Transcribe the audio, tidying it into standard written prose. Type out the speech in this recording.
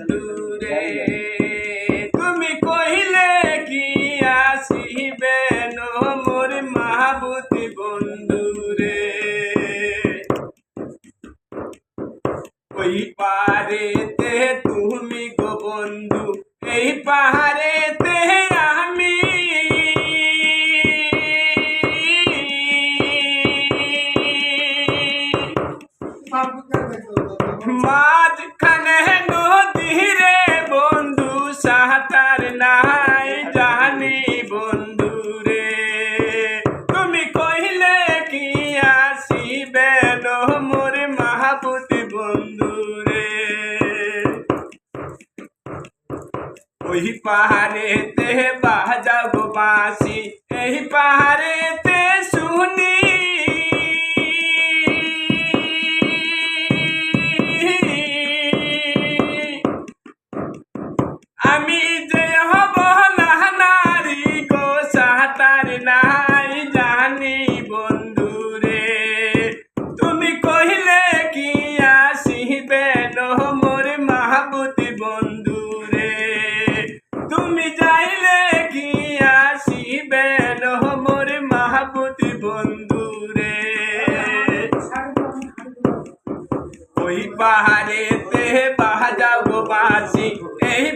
দূরে তুমি কহিলে কি আসিবে নো মোর মাহবুতি বন্ধুরে ওই পারেতে তুমি গো বন্ধু এই পাহাড়েতে আমি মাঝখানে নদী রে বন্ধু সাঁতার নাই জানি বন্ধু রে তুমি কহিলে কি আসিবে নো মোর মাহবুতি বন্ধু রে ওই পাহাড়েতে বাজাও গো বাঁশি এই পাহাড়েতে শুনি আমি যে হব নারী গো সাঁতার নাই জানি বন্ধু রে তুমি কহিলে কি আসিবে নো মোর মাহবুতি বন্ধু রে তুমি যাইলে কি আসিবে নো মোর মাহবুতি বন্ধু রে ওই পাহাড়েতে বাজাও গো বাঁশি এই